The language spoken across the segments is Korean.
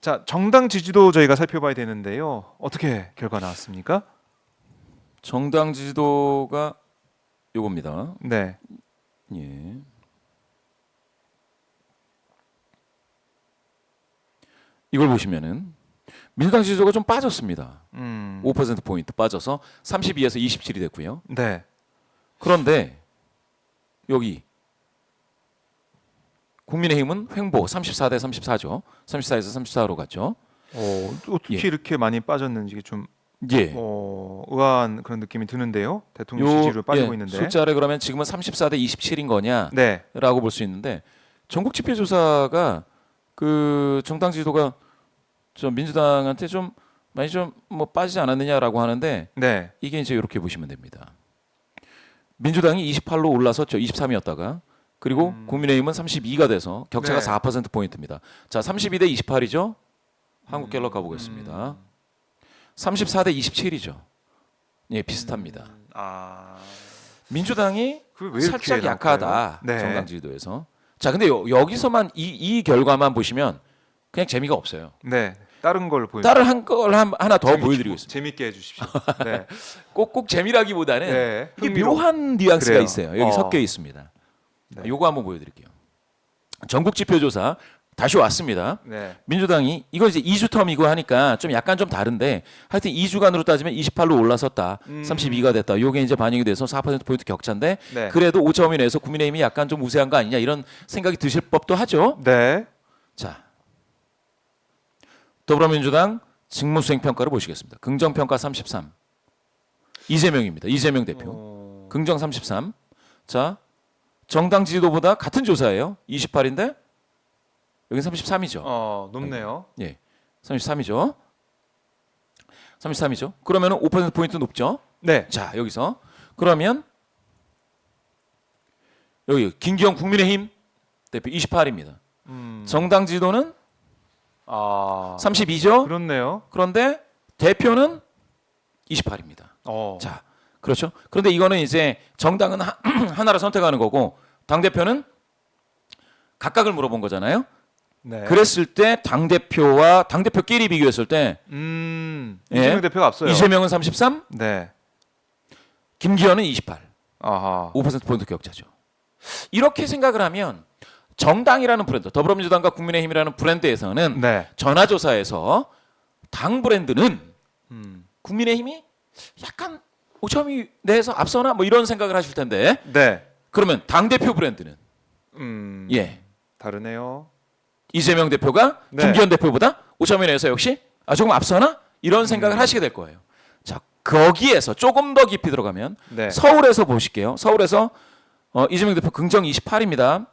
자, 정당 지지도 저희가 살펴봐야 되는데요. 어떻게 결과 나왔습니까? 정당 지지도가 요겁니다. 네. 예. 이걸 보시면은 민주당 지지도가 좀 빠졌습니다. 5% 포인트 빠져서 32에서 27이 됐고요. 네. 그런데 여기 국민의힘은 횡보 34대 34죠. 34에서 34로 갔죠. 어떻게 예. 이렇게 많이 빠졌는지 좀 예. 의아한 그런 느낌이 드는데요. 대통령 지지율 빠지고 있는데. 숫자를 그러면 지금은 34대 27인 거냐라고 네. 볼 수 있는데 전국 지표 조사가 그 정당 지지도가 좀 민주당한테 좀 많이 좀 뭐 빠지지 않았느냐라고 하는데 네. 이게 이제 이렇게 보시면 됩니다. 민주당이 28로 올라섰죠. 23이었다가 그리고 국민의힘은 32가 돼서 격차가 네. 4% 포인트입니다. 자, 32대 28이죠. 한국갤럽 가보겠습니다. 34대 27이죠. 예, 비슷합니다. 민주당이 그왜 이렇게 살짝 나올까요? 약하다. 네. 정당 지지도에서. 자, 근데 여기서만 이 결과만 보시면 그냥 재미가 없어요. 네. 다른 걸 보여. 다른 걸 하나 더 보여드리고 있습니다. 재밌게 해주십시오. 네. 꼭 재미라기보다는 네. 이게 흥미로워. 묘한 뉘앙스가 그래요. 있어요. 여기 섞여 있습니다. 네. 요거 한번 보여드릴게요. 전국 지표조사 다시 왔습니다. 네. 민주당이 이거 이제 2주 텀이고 하니까 좀 약간 좀 다른데 하여튼 2주간으로 따지면 28로 올라섰다. 32가 됐다. 요게 이제 반영이 돼서 4% 포인트 격차인데 네. 그래도 5점 이내에서 국민의힘이 약간 좀 우세한 거 아니냐 이런 생각이 드실 법도 하죠. 네. 자, 더불어민주당 직무수행 평가를 보시겠습니다. 긍정 평가 33. 이재명입니다. 이재명 대표. 긍정 33. 자, 정당 지지도보다 같은 조사예요. 28인데 여기 33이죠. 높네요. 예. 33이죠. 33이죠. 그러면은 5% 포인트 높죠. 네. 자, 여기서 그러면 여기 김기현 국민의힘 대표 28입니다. 정당 지지도는 32죠. 그렇네요. 그런데 대표는 28입니다. 자, 그렇죠. 그런데 이거는 이제 정당은 하나를 선택하는 거고 당 대표는 각각을 물어본 거잖아요. 네. 그랬을 때 당 대표와 당 대표끼리 비교했을 때 이재명 대표가 앞서요. 이재명은 33, 네. 김기현은 28. 아하. 5% 포인트 격차죠. 이렇게 생각을 하면 정당이라는 브랜드, 더불어민주당과 국민의힘이라는 브랜드에서는 네. 전화조사에서 당 브랜드는 국민의힘이 약간 5점이 내에서 앞서나 뭐 이런 생각을 하실 텐데 네. 그러면 당 대표 브랜드는 예 다르네요. 이재명 대표가 네. 김기현 대표보다 5점이 내에서 역시 조금 앞서나 이런 생각을 하시게 될 거예요. 자, 거기에서 조금 더 깊이 들어가면 네. 서울에서 보실게요. 서울에서 이재명 대표 긍정 28입니다.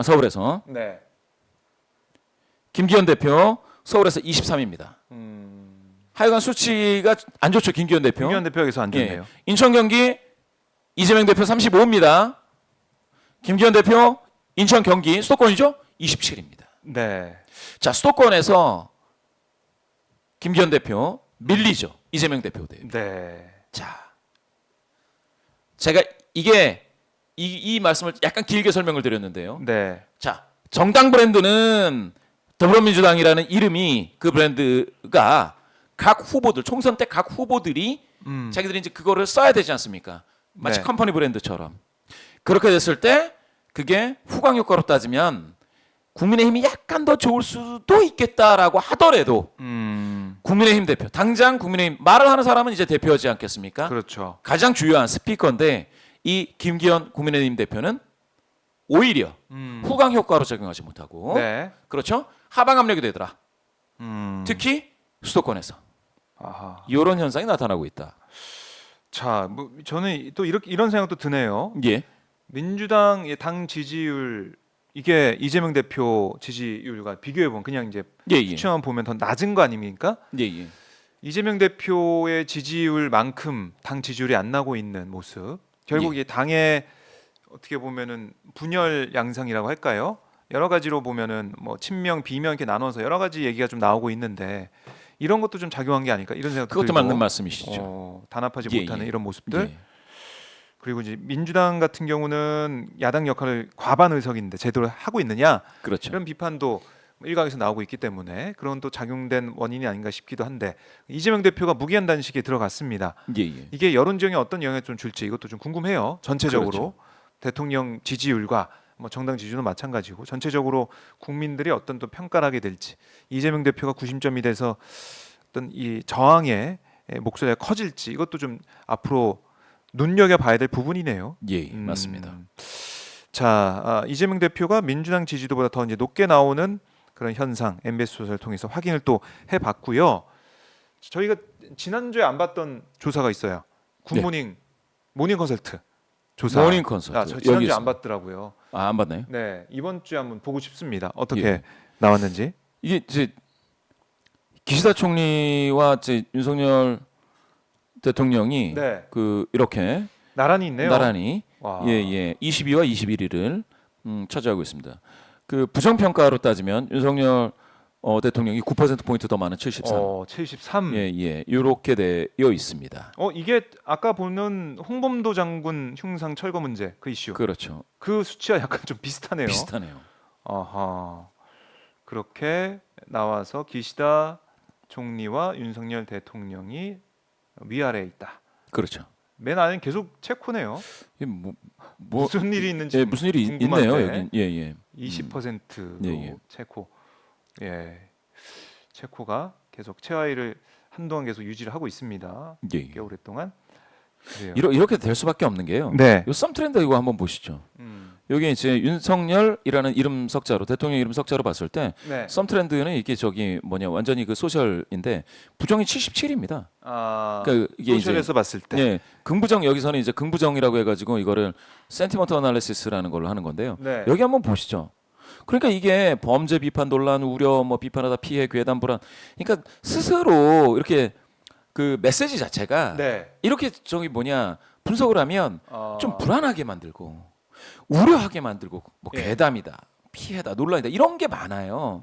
서울에서 네. 김기현 대표 서울에서 23입니다. 하여간 수치가 안 좋죠. 김기현 대표. 김기현 대표에서 안 좋네요. 예. 인천 경기 이재명 대표 35입니다. 김기현 대표 인천 경기 수도권이죠? 27입니다. 네. 자, 수도권에서 김기현 대표 밀리죠. 이재명 대표 대표. 네. 자, 제가 이게 이 말씀을 약간 길게 설명을 드렸는데요. 네. 자, 정당 브랜드는 더불어민주당이라는 이름이 그 브랜드가 각 후보들 총선 때 각 후보들이 자기들이 이제 그거를 써야 되지 않습니까? 마치 네. 컴퍼니 브랜드처럼 그렇게 됐을 때 그게 후광 효과로 따지면 국민의힘이 약간 더 좋을 수도 있겠다라고 하더라도 국민의힘 대표 당장 국민의힘 말을 하는 사람은 이제 대표하지 않겠습니까? 그렇죠. 가장 중요한 스피커인데 이 김기현 국민의힘 대표는 오히려 후광 효과로 적용하지 못하고 네. 그렇죠? 하방 압력이 되더라. 특히 수도권에서 아하. 이런 현상이 나타나고 있다. 자, 뭐 저는 또 이런 생각도 드네요. 예, 민주당의 당 지지율 이게 이재명 대표 지지율과 비교해 보면 그냥 이제 예, 예, 수치만 보면 더 낮은 거 아닙니까? 예, 예. 이재명 대표의 지지율만큼 당 지지율이 안 나고 있는 모습. 결국 예. 이 당의 어떻게 보면은 분열 양상이라고 할까요? 여러 가지로 보면은 뭐 친명, 비명 이렇게 나눠서 여러 가지 얘기가 좀 나오고 있는데 이런 것도 좀 작용한 게 아닐까 이런 생각도 그것도 들고. 맞는 말씀이시죠. 단합하지 예, 못하는 예. 이런 모습들. 예. 그리고 이제 민주당 같은 경우는 야당 역할을 과반 의석인데 제대로 하고 있느냐 그렇죠. 이런 비판도 일각에서 나오고 있기 때문에 그런 또 작용된 원인이 아닌가 싶기도 한데 이재명 대표가 무기한 단식에 들어갔습니다. 예, 예. 이게 여론 지형에 어떤 영향을 좀 줄지 이것도 좀 궁금해요. 전체적으로 그렇죠. 대통령 지지율과 뭐 정당 지지율은 마찬가지고 전체적으로 국민들이 어떤 또 평가를 하게 될지 이재명 대표가 구심점이 돼서 어떤 이 저항의 목소리가 커질지 이것도 좀 앞으로 눈여겨봐야 될 부분이네요. 예, 맞습니다. 이재명 대표가 민주당 지지도보다 더 이제 높게 나오는 그런 현상 MBS 조사를 통해서 확인을 또 해봤고요. 저희가 지난주에 안 봤던 조사가 있어요. 굿모닝 모닝 컨설트 조사. 모닝 컨설트. 저 지난주에 여기 안 있습니다. 봤더라고요. 아, 안 봤나요? 네, 이번 주에 한번 보고 싶습니다. 어떻게 예. 나왔는지. 이게 이제 기시다 총리와 이제 윤석열 대통령이 네, 그 이렇게 나란히 있네요. 나란히 와. 예, 22와 21위를 차지하고 있습니다. 그 부정 평가로 따지면 윤석열 대통령이 9% 포인트 더 많은 73. 73. 예, 이렇게 되어 있습니다. 이게 아까 보는 홍범도 장군 흉상 철거 문제 그 이슈. 그렇죠. 그 수치와 약간 좀 비슷하네요. 비슷하네요. 아하. 그렇게 나와서 기시다 총리와 윤석열 대통령이 위아래에 있다. 그렇죠. 맨 안엔 계속 체코네요. 이게 뭐 무슨 일이 있는지 예, 무슨 일이 궁금한데. 있네요, 여기. 예. 20%로 예. 체코. 예. 체코가 계속 최하위를 한동안 계속 유지를 하고 있습니다. 예. 꽤 오랫동안. 그래요. 이렇게 될 수밖에 없는 게요. 네. 요 썸 트렌드 이거 한번 보시죠. 여기 이제 윤석열이라는 이름 석자로 대통령 이름 석자로 봤을 때 네. 썸 트렌드는 이게 저기 뭐냐 완전히 그 소셜인데 부정이 77입니다. 그러니까 이게 소셜에서 봤을 때. 예, 긍부정 여기서는 이제 긍부정이라고 해가지고 이거를 센티먼트 어널리시스라는 걸로 하는 건데요. 네. 여기 한번 보시죠. 그러니까 이게 범죄 비판 논란 우려 뭐 비판하다 피해 괴담 불안 그러니까 스스로 이렇게 그 메시지 자체가 네. 이렇게 저기 뭐냐 분석을 하면 좀 불안하게 만들고 우려하게 만들고 뭐 예. 괴담이다 피해다 논란이다 이런 게 많아요.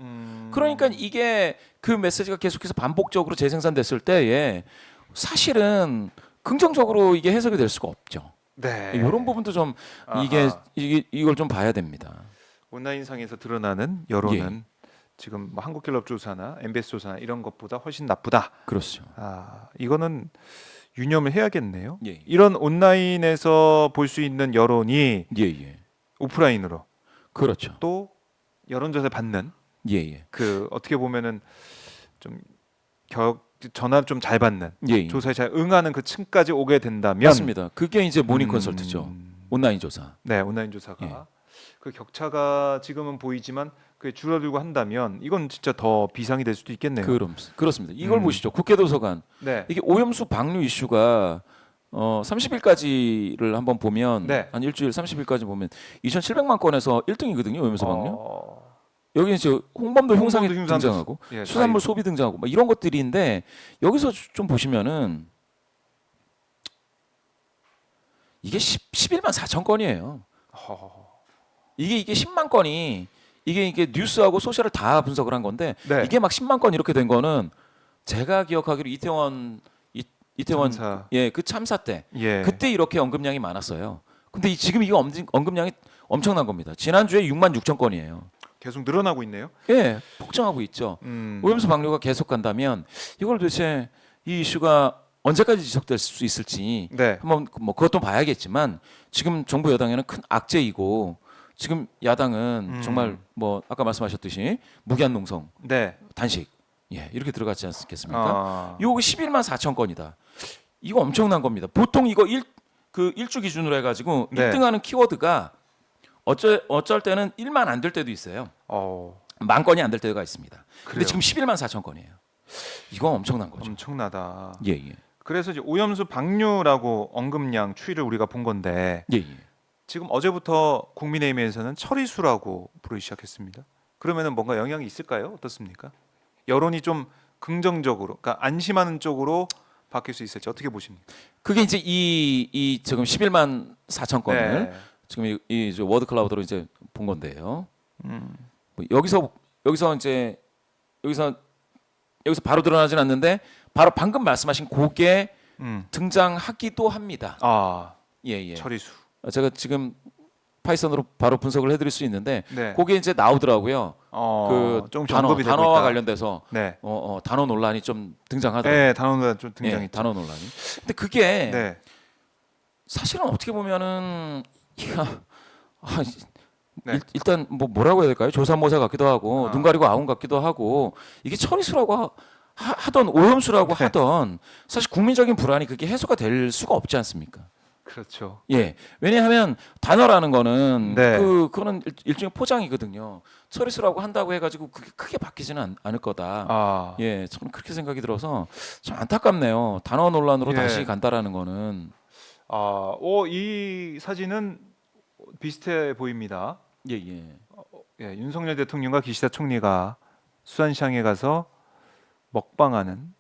그러니까 이게 그 메시지가 계속해서 반복적으로 재생산됐을 때에 사실은 긍정적으로 이게 해석이 될 수가 없죠. 네. 이런 부분도 좀 아하. 이걸 좀 봐야 됩니다. 온라인상에서 드러나는 여론은 지금 뭐 한국갤럽 조사나 MBS 조사나 이런 것보다 훨씬 나쁘다. 그렇죠. 이거는 유념을 해야겠네요. 예. 이런 온라인에서 볼 수 있는 여론이 예. 오프라인으로 그렇죠. 또 여론조사 받는 예. 그 어떻게 보면은 좀 전화 좀 잘 받는 예. 조사에 잘 응하는 그 층까지 오게 된다면 맞습니다. 그게 이제 모닝 컨설트죠. 온라인 조사. 네, 온라인 조사가 예. 그 격차가 지금은 보이지만 그게 줄어들고 한다면 이건 진짜 더 비상이 될 수도 있겠네요. 그렇습니다. 이걸 보시죠. 국회 도서관. 네. 이게 오염수 방류 이슈가 30일까지를 한번 보면 네. 한 일주일 30일까지 보면 2,700만 건에서 1등이거든요. 오염수 방류. 어, 여기 이제 홍범도 흉상이 홍범도 흉상도 등장하고 예, 수산물 소비 등장하고 막 이런 것들인데 여기서 좀 보시면은 이게 11만 4천 건이에요. 이게 10만 건이 이게 뉴스하고 소셜을 다 분석을 한 건데 네. 이게 막 10만 건 이렇게 된 거는 제가 기억하기로 이태원 참사. 그 참사 때 예. 그때 이렇게 언급량이 많았어요. 근데 지금 이거 언급량이 엄청난 겁니다. 지난주에 6만 6천 건이에요. 계속 늘어나고 있네요. 예, 폭증하고 있죠. 오염수 방류가 계속 간다면 이걸 도대체 이 이슈가 언제까지 지속될 수 있을지 네. 한번 뭐 그것도 봐야겠지만 지금 정부 여당에는 큰 악재이고 지금 야당은 정말 뭐 아까 말씀하셨듯이 무기한 농성, 네. 단식 이렇게 들어갔지 않겠습니까? 요거 11만 4천 건이다. 이거 엄청난 겁니다. 보통 이거 일주 기준으로 해가지고 네. 1등하는 키워드가 어쩔 때는 1만 안 될 때도 있어요. 만 건이 안 될 때가 있습니다. 근데 그래요. 지금 11만 4천 건이에요. 이거 엄청난 거죠. 엄청나다. 예. 그래서 이제 오염수 방류라고 언급량 추이를 우리가 본 건데 예. 지금 어제부터 국민의힘에서는 처리수라고 부르기 시작했습니다. 그러면은 뭔가 영향이 있을까요? 어떻습니까? 여론이 좀 긍정적으로, 그러니까 안심하는 쪽으로 바뀔 수 있을지 어떻게 보십니까? 그게 이제 이 지금 11만 4천 건을 네. 지금 이 워드 클라우드로 이제 본 건데요. 뭐 여기서 바로 드러나진 않는데 바로 방금 말씀하신 그게 등장하기도 합니다. 아, 예. 처리수. 제가 지금 파이썬으로 바로 분석을 해드릴 수 있는데 네. 거기에 이제 나오더라고요. 그 좀 단어, 언급이 되고 단어와 있다. 관련돼서 네. 단어 논란이 좀 등장하더라고요. 네, 단어가 좀 예, 등장했죠. 단어 논란이. 근데 그게 네. 사실은 어떻게 보면은 아, 네. 일단 뭐라고 해야 될까요? 조삼모사 같기도 하고 눈 가리고 아웅 같기도 하고 이게 처리수라고 하던 오염수라고 네. 하던 사실 국민적인 불안이 그게 해소가 될 수가 없지 않습니까? 그렇죠. 예. 왜냐하면 단어라는 거는 네. 그거는 일종의 포장이거든요. 처리수라고 한다고 해가지고 그게 크게 바뀌지는 않을 거다. 아, 예, 저는 그렇게 생각이 들어서 참 안타깝네요. 단어 논란으로 예. 다시 간다라는 거는 이 사진은 비슷해 보입니다. 예, 예. 예, 윤석열 대통령과 기시다 총리가 수산시장에 가서 먹방하는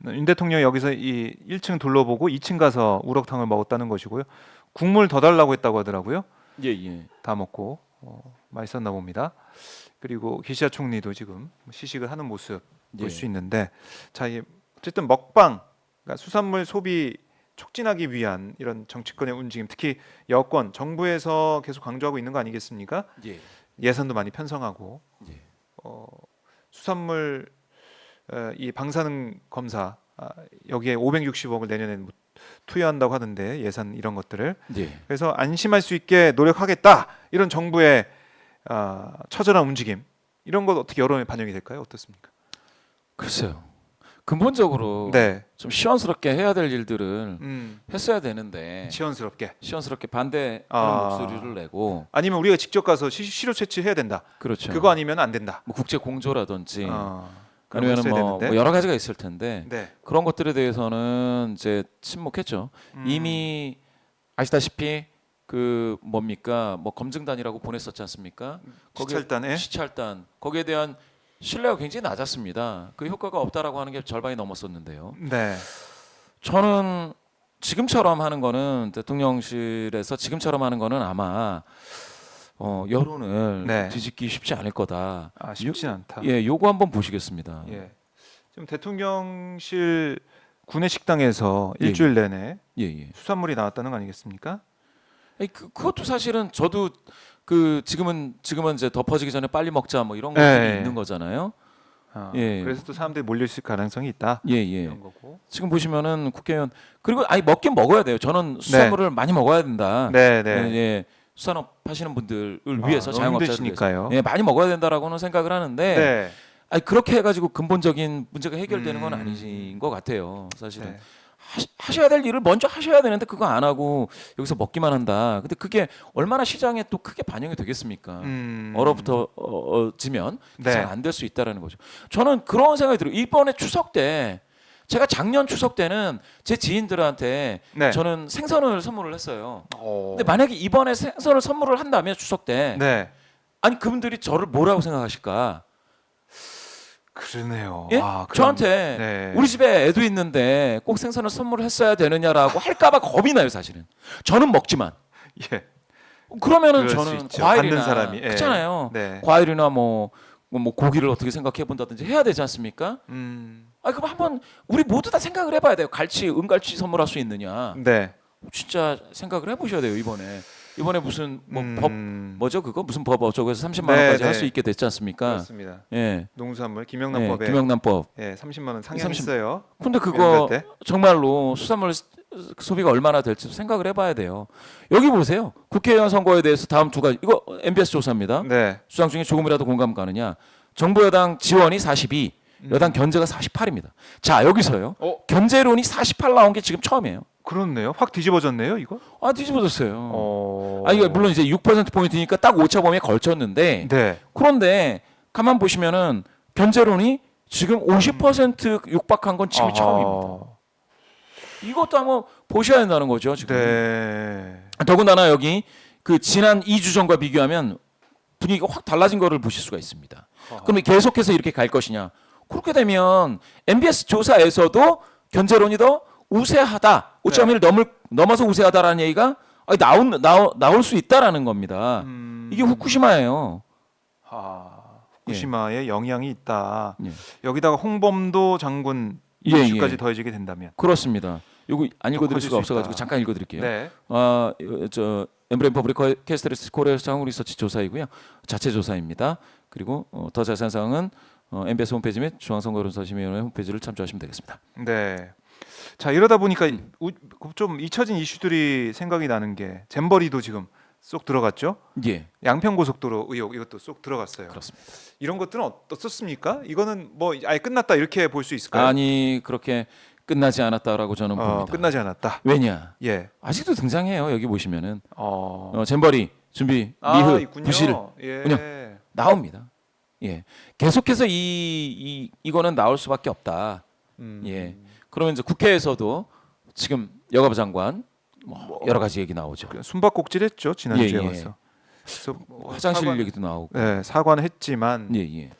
윤 대통령이 여기서 이 1층 둘러보고 2층 가서 우럭탕을 먹었다는 것이고요. 국물 더 달라고 했다고 하더라고요. 예, 예. 다 먹고 맛있었나 봅니다. 그리고 기시다 총리도 지금 시식을 하는 모습 볼 수 예. 있는데, 자, 어쨌든 먹방, 그러니까 수산물 소비 촉진하기 위한 이런 정치권의 움직임, 특히 여권, 정부에서 계속 강조하고 있는 거 아니겠습니까? 예. 예산도 많이 편성하고 예. 수산물 이 방사능 검사 여기에 560억을 내년에 투여한다고 하는데, 예산 이런 것들을 예. 그래서 안심할 수 있게 노력하겠다, 이런 정부의 처절한 움직임, 이런 것 어떻게 여론에 반영이 될까요? 어떻습니까? 글쎄요. 근본적으로 네, 좀 시원스럽게 해야 될 일들을 음, 했어야 되는데 시원스럽게. 시원스럽게 반대하는 아. 목소리를 내고 아니면 우리가 직접 가서 실효 채취해야 된다. 그렇죠. 그거 아니면 안 된다. 뭐 국제 공조라든지 그런 거 아니면 있어야 뭐 되는데. 여러 가지가 있을 텐데 네. 그런 것들에 대해서는 이제 침묵했죠. 이미 아시다시피 그 뭡니까 뭐 검증단이라고 보냈었지 않습니까? 시찰단에 시찰단 거기에 대한 신뢰가 굉장히 낮았습니다. 그 효과가 없다라고 하는 게 절반이 넘었었는데요. 네. 저는 지금처럼 하는 거는 대통령실에서 지금처럼 하는 거는 아마 여론을 네. 뒤집기 쉽지 않을 거다. 쉽진 않다. 예, 요거 한번 보시겠습니다. 예. 지금 대통령실 구내식당에서 예, 일주일 내내 예, 예. 수산물이 나왔다는 거 아니겠습니까? 아니, 그것도 사실은 저도 지금은 이제 덮어지기 전에 빨리 먹자 뭐 이런 예, 것들이 예. 있는 거잖아요. 예. 그래서 또 사람들이 몰릴 수 있을 가능성이 있다. 예, 예. 이런 거고. 지금 보시면은 국회의원 그리고 아니 먹긴 먹어야 돼요. 저는 수산물을 많이 먹어야 된다. 네, 예, 네. 예. 수산업 하시는 분들을 위해서 너무 자영업자들 위해서 힘드시니까요. 예, 많이 먹어야 된다라고는 생각을 하는데 네. 아니 그렇게 해가지고 근본적인 문제가 해결되는 건 음. 아니신 것 같아요. 사실은 네. 하셔야 될 일을 먼저 하셔야 되는데 그거 안 하고 여기서 먹기만 한다. 근데 그게 얼마나 시장에 또 크게 반영이 되겠습니까? 얼어붙어지면 네. 잘 안 될 수 있다라는 거죠. 저는 그런 생각이 들어요. 이번에 추석 때 제가 작년 추석 때는 제 지인들한테 네. 저는 생선을 선물을 했어요. 어. 근데 만약에 이번에 생선을 선물을 한다면 추석 때 네. 아니 그분들이 저를 뭐라고 생각하실까? 그러네요. 예? 그럼- 저한테 네. 우리 집에 애도 있는데 꼭 생선을 선물을 했어야 되느냐라고 할까봐 겁이 나요 사실은. 저는 먹지만 예. 그러면은 그럴 수 저는 있죠. 과일이나 받는 사람이. 예. 그렇잖아요. 네. 과일이나 뭐 고기를 어떻게 생각해 본다든지 해야 되지 않습니까? 아 그럼 한번 우리 모두 다 생각을 해봐야 돼요. 갈치, 은갈치 선물할 수 있느냐? 네. 진짜 생각을 해보셔야 돼요 이번에 무슨 뭐 법 음. 뭐죠 그거 무슨 법 어쩌고해서 30만 네, 원까지 할 네. 수 있게 됐지 않습니까? 그렇습니다. 예, 농수산물 예, 김영란법에 김영란법. 30만 원 상향했어요. 근데 그거 연갈 때? 정말로 수산물 소비가 얼마나 될지 생각을 해봐야 돼요. 여기 보세요. 국회의원 선거에 대해서 다음 두 가지 이거 MBS 조사입니다. 네. 수상 중에 조금이라도 공감 가느냐? 정부 여당 지원이 42, 여당 견제가 48입니다. 자 여기서요. 견제론이 48 나온 게 지금 처음이에요. 그렇네요. 확 뒤집어졌네요, 이거. 뒤집어졌어요. 이거 물론 이제 6% 포인트니까 딱 오차 범위에 걸쳤는데 네. 그런데 가만 보시면은 견제론이 지금 50% 육박한 건 지금이 처음입니다. 이것도 한번 보셔야 된다는 거죠, 지금. 네. 더군다나 여기 그 지난 2주 전과 비교하면 분위기가 확 달라진 거를 보실 수가 있습니다. 그러면 계속해서 이렇게 갈 것이냐? 그렇게 되면 MBS 조사에서도 견제론이 더 우세하다. 5.1을 넘어서 우세하다라는 얘기가 나올 수 있다라는 겁니다. 이게 후쿠시마예요. 후쿠시마에 영향이 있다. 예. 여기다가 홍범도 장군 예, 이슈까지 예. 더해지게 된다면. 그렇습니다. 요거 안 읽어드릴 커질 수가 수 없어가지고 있다. 잠깐 읽어드릴게요. 네. 저 엠브레임 퍼블릭 캐스트리스 코리아 상황 리서치 조사이고요. 자체 조사입니다. 그리고 더 자세한 사항은 MBS 홈페이지 및 중앙선거론선심의위원회 홈페이지를 참조하시면 되겠습니다. 네. 자 이러다 보니까 좀 잊혀진 이슈들이 생각이 나는 게 잼버리도 지금 쏙 들어갔죠. 예, 양평고속도로 의혹 이것도 쏙 들어갔어요. 그렇습니다. 이런 것들은 어떻습니까? 이거는 뭐 아예 끝났다 이렇게 볼 수 있을까요? 아니 그렇게 끝나지 않았다라고 저는 봅니다. 끝나지 않았다. 왜냐? 예. 아직도 등장해요. 여기 보시면은 잼버리 준비 리흐 있군요. 부실 예. 그냥 나옵니다. 예, 계속해서 이거는 나올 수밖에 없다. 예, 그러면 이제 국회에서도 지금 여가부 장관 뭐 여러 가지 얘기 나오죠. 숨바꼭질했죠 지난주에 예, 예. 와서. 그래서 화장실 사관, 얘기도 나오고. 네, 사과했지만 예.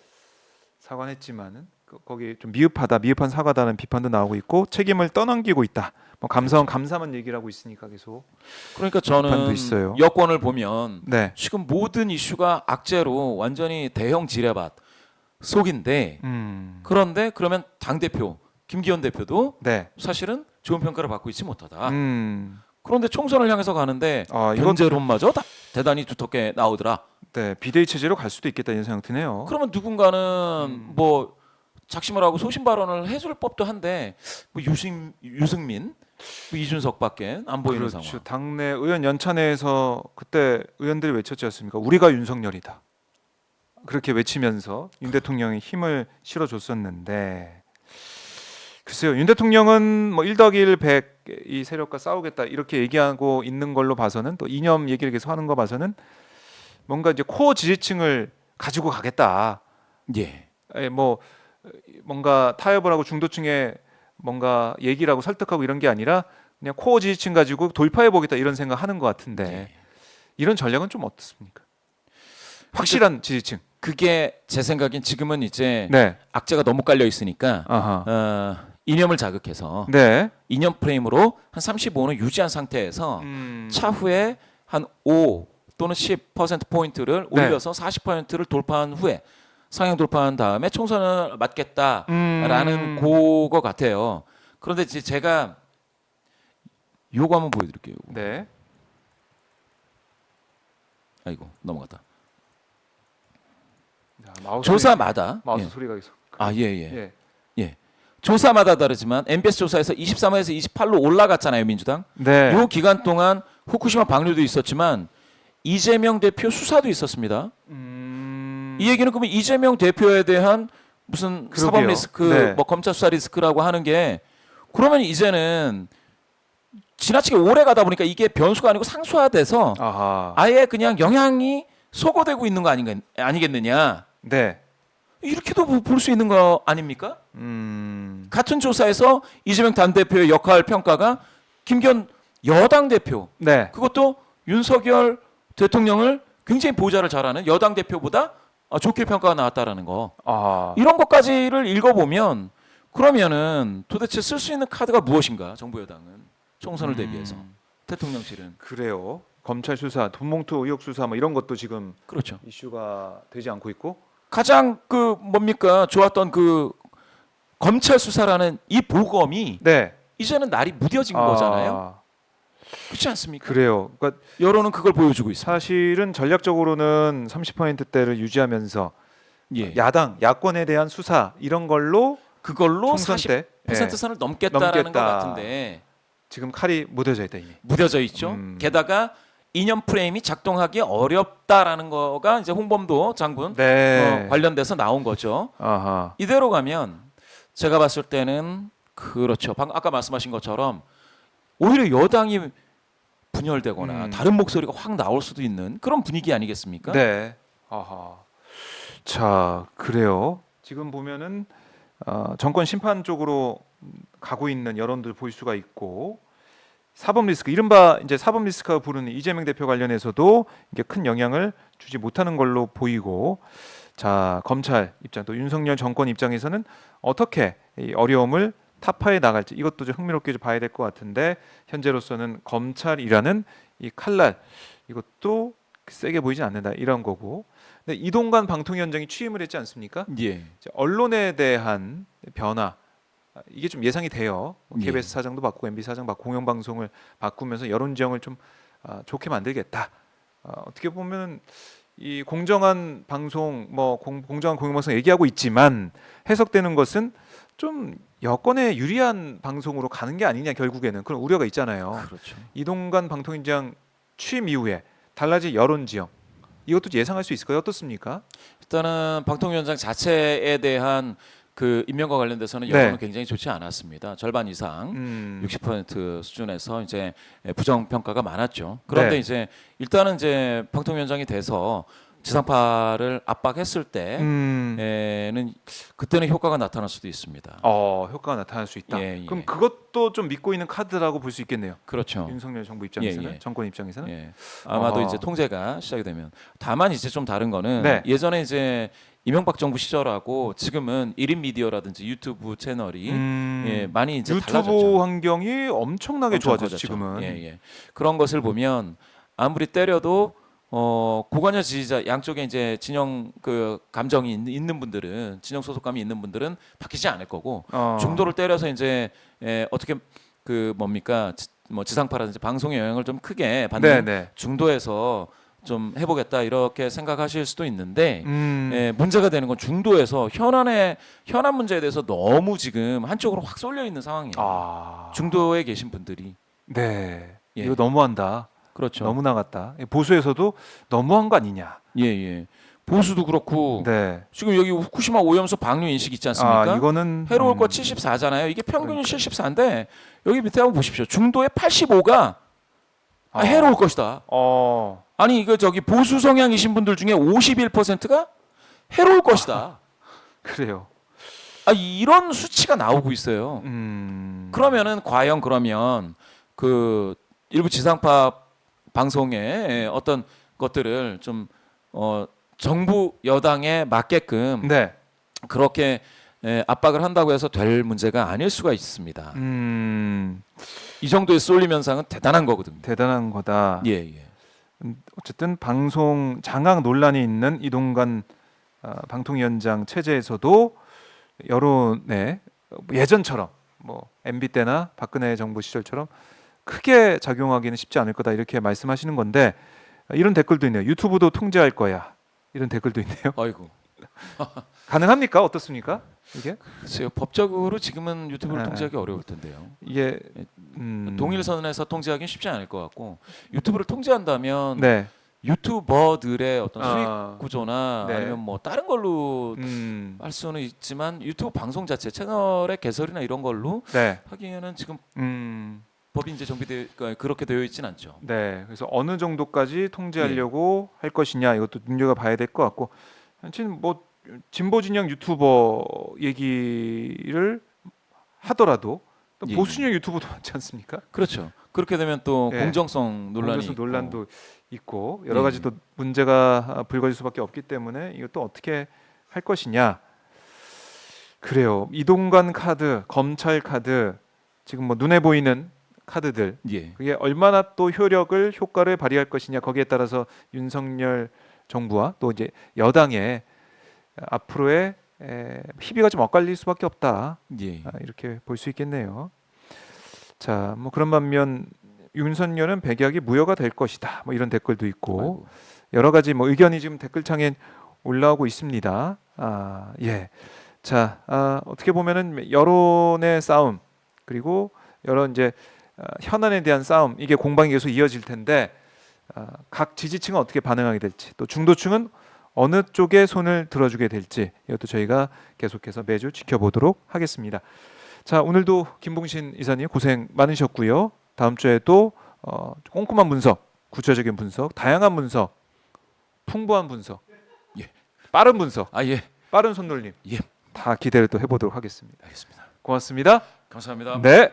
사과했지만은 거기 좀 미흡한 사과다는 비판도 나오고 있고 책임을 떠넘기고 있다. 뭐 감사만 얘기를 하고 있으니까 계속. 그러니까 비판도 저는 있어요. 여권을 보면 네. 지금 모든 이슈가 악재로 완전히 대형 지뢰밭 속인데 그런데 그러면 당 대표 김기현 대표도 네. 사실은 좋은 평가를 받고 있지 못하다. 음. 그런데 총선을 향해서 가는데 이건 견제론마저 대단히 두텁게 나오더라. 네, 비대위 체제로 갈 수도 있겠다 이런 생각 드네요. 그러면 누군가는 뭐 작심을 하고 소신 발언을 해줄 법도 한데 뭐 유승민, 뭐 이준석밖에 안 보이는 그렇죠. 상황. 당내 의원 연찬회에서 그때 의원들이 외쳤지 않습니까? 우리가 윤석열이다. 그렇게 외치면서 윤 대통령이 힘을 실어줬었는데 글쎄요. 윤 대통령은 뭐 1+1 100 이 세력과 싸우겠다 이렇게 얘기하고 있는 걸로 봐서는 또 이념 얘기를 계속 하는 거 봐서는 뭔가 이제 코어 지지층을 가지고 가겠다. 예. 뭐 뭔가 타협을 하고 중도층에 뭔가 얘기를 하고 설득하고 이런 게 아니라 그냥 코어 지지층 가지고 돌파해 보겠다 이런 생각하는 것 같은데 예. 이런 전략은 좀 어떻습니까? 확실한 지지층. 그게 제 생각엔 지금은 이제 네. 악재가 너무 깔려 있으니까 아하. 이념을 자극해서 네. 이념 프레임으로 한 35는 유지한 상태에서 차후에 한 5 또는 10% 포인트를 네. 올려서 40%를 돌파한 후에 상향 돌파한 다음에 총선을 맞겠다라는 그거 같아요. 그런데 이제 제가 요거 한번 보여드릴게요. 네. 아이고 넘어갔다. 자, 마우스 조사마다 마우스 소리가 계속. 예. 예. 조사마다 다르지만 MBS 조사에서 23에서 28로 올라갔잖아요, 민주당. 네. 요 기간 동안 후쿠시마 방류도 있었지만 이재명 대표 수사도 있었습니다. 이 얘기는 그러면 이재명 대표에 대한 무슨 그러게요. 사법 리스크, 네. 뭐 검찰 수사 리스크라고 하는 게 그러면 이제는 지나치게 오래 가다 보니까 이게 변수가 아니고 상수화돼서 아하. 아예 그냥 영향이 소거되고 있는 거 아니겠느냐. 네. 이렇게도 볼 수 있는 거 아닙니까? 같은 조사에서 이재명 당대표의 역할 평가가 김기현 여당 대표 네. 그것도 윤석열 대통령을 굉장히 보좌를 잘하는 여당 대표보다 좋게 평가가 나왔다라는 거. 아. 이런 것까지를 읽어보면 그러면은 도대체 쓸 수 있는 카드가 무엇인가 정부 여당은 총선을 대비해서 대통령실은 그래요. 검찰 수사, 돈봉투 의혹 수사 뭐 이런 것도 지금 그렇죠. 이슈가 되지 않고 있고. 가장 그 뭡니까 좋았던 그 검찰 수사라는 이 보검이 네. 이제는 날이 무뎌진 거잖아요. 그렇지 않습니까? 그래요. 그러니까 여론은 그걸 보여주고 있습니다. 사실은 전략적으로는 30%대를 유지하면서 예. 야권에 대한 수사 이런 걸로 그걸로 총선 40% 때 선을 넘겠다라는 넘겠다. 것 같은데 지금 칼이 묻어져 있다 이미. 무뎌져 있죠. 게다가 이념 프레임이 작동하기 어렵다라는 거가 이제 홍범도 장군 네. 관련돼서 나온 거죠. 아하. 이대로 가면 제가 봤을 때는 그렇죠. 방금 아까 말씀하신 것처럼 오히려 여당이 분열되거나 다른 목소리가 확 나올 수도 있는 그런 분위기 아니겠습니까? 네. 아하. 자, 그래요. 지금 보면은 정권 심판 쪽으로 가고 있는 여론들 볼 수가 있고 사법 리스크 이른바 이제 사법 리스크가 부르는 이재명 대표 관련해서도 이게 큰 영향을 주지 못하는 걸로 보이고 자 검찰 입장 또 윤석열 정권 입장에서는 어떻게 이 어려움을 타파해 나갈지 이것도 좀 흥미롭게 좀 봐야 될 것 같은데 현재로서는 검찰이라는 이 칼날 이것도 세게 보이진 않는다 이런 거고 근데 이동관 방통위원장이 취임을 했지 않습니까? 예. 이제 언론에 대한 변화 이게 좀 예상이 돼요. 예. KBS 사장도 바꾸고 MB 사장 바꾸고 공영방송을 바꾸면서 여론 지형을 좀 좋게 만들겠다. 어떻게 보면 이 공정한 방송, 뭐 공정한 공영방송 얘기하고 있지만 해석되는 것은 좀 여권에 유리한 방송으로 가는 게 아니냐 결국에는 그런 우려가 있잖아요. 그렇죠. 이동관 방통위원장 취임 이후에 달라질 여론 지형 이것도 예상할 수 있을까요? 어떻습니까? 일단은 방통위원장 자체에 대한 그 임명과 관련돼서는 네. 여론은 굉장히 좋지 않았습니다. 절반 이상 60% 수준에서 이제 부정 평가가 많았죠. 그런데 네. 이제 일단은 이제 방통위원장이 돼서 지상파를 압박했을 때는 그때는 효과가 나타날 수도 있습니다. 효과가 나타날 수 있다. 예, 예. 그럼 그것도 좀 믿고 있는 카드라고 볼 수 있겠네요. 그렇죠. 윤석열 정부 입장에서는, 예, 예. 정권 입장에서는. 예. 아마도 어허. 이제 통제가 시작이 되면 다만 이제 좀 다른 거는 네. 예전에 이제 이명박 정부 시절하고 지금은 1인 미디어라든지 유튜브 채널이 예, 많이 이제 유튜브 달라졌죠. 환경이 엄청나게 엄청 좋아졌죠. 커졌죠. 지금은. 예, 예. 그런 것을 보면 아무리 때려도 고관여 지지자 양쪽에 이제 진영 그 감정이 있는 분들은 진영 소속감이 있는 분들은 바뀌지 않을 거고 중도를 때려서 이제 어떻게 그 뭡니까 뭐 지상파라든지 방송의 영향을 좀 크게 받는 네. 중도에서 좀 해보겠다 이렇게 생각하실 수도 있는데 네. 문제가 되는 건 중도에서 현안 문제에 대해서 너무 지금 한쪽으로 확 쏠려 있는 상황이에요. 중도에 계신 분들이 네. 예. 이거 너무한다. 그렇죠. 너무 나갔다. 보수에서도 너무한 거 아니냐. 예. 보수도 그렇고 네. 지금 여기 후쿠시마 오염수 방류 인식 있지 않습니까? 이거는 해로울 거 74잖아요. 이게 평균이 74인데 여기 밑에 한번 보십시오. 중도의 85가 해로울 것이다. 아니 이거 저기 보수 성향이신 분들 중에 51%가 해로울 것이다. 그래요. 이런 수치가 나오고 있어요. 그러면은 과연 그러면 그 일부 지상파 방송의 어떤 것들을 좀 정부 여당에 맞게끔 네. 그렇게 압박을 한다고 해서 될 문제가 아닐 수가 있습니다. 이 정도의 쏠림 현상은 대단한 거거든요. 대단한 거다. 예. 어쨌든 방송 장악 논란이 있는 이동관 방통위원장 체제에서도 여론에 예전처럼 뭐 MB 때나 박근혜 정부 시절처럼 크게 작용하기는 쉽지 않을 거다 이렇게 말씀하시는 건데 이런 댓글도 있네요. 유튜브도 통제할 거야. 이런 댓글도 있네요. 아이고. 가능합니까? 어떻습니까? 이게? 글쎄요. 법적으로 지금은 유튜브를 네. 통제하기 어려울 텐데요. 이게 동일선에서 통제하기는 쉽지 않을 것 같고 유튜브를 통제한다면 네. 유튜버들의 어떤 수익 구조나 네. 아니면 뭐 다른 걸로 할 수는 있지만 유튜브 방송 자체 채널의 개설이나 이런 걸로 네. 하기에는 지금 법이 이제 그렇게 되어 있지는 않죠. 네. 그래서 어느 정도까지 통제하려고 할 것이냐 이것도 눈여겨봐야 될 것 같고 사실 뭐 진보 진영 유튜버 얘기를 하더라도 또 예. 보수진영 유튜버도 많지 않습니까? 그렇죠. 그렇게 되면 또 예. 공정성 논란이 있고. 논란도 있고 여러 가지 또 문제가 불거질 수밖에 없기 때문에 이것도 어떻게 할 것이냐. 그래요. 이동관 카드, 검찰 카드 지금 뭐 눈에 보이는 카드들 예. 그게 얼마나 또 효과를 발휘할 것이냐 거기에 따라서 윤석열 정부와 또 이제 여당의 앞으로의 희비가 좀 엇갈릴 수밖에 없다. 예. 이렇게 볼 수 있겠네요. 자, 뭐 그런 반면 윤석열은 백약이 무효가 될 것이다. 뭐 이런 댓글도 있고 아이고. 여러 가지 뭐 의견이 지금 댓글창에 올라오고 있습니다. 예. 자, 어떻게 보면은 여론의 싸움 그리고 여러 이제 현안에 대한 싸움 이게 공방이 계속 이어질 텐데 각 지지층은 어떻게 반응하게 될지 또 중도층은 어느 쪽에 손을 들어주게 될지 이것도 저희가 계속해서 매주 지켜보도록 하겠습니다. 자, 오늘도 김봉신 이사님 고생 많으셨고요. 다음 주에도 꼼꼼한 분석, 구체적인 분석, 다양한 분석, 풍부한 분석, 예. 빠른 분석, 예. 빠른 손놀림 예. 다 기대를 또 해보도록 하겠습니다. 알겠습니다. 고맙습니다. 감사합니다. 네.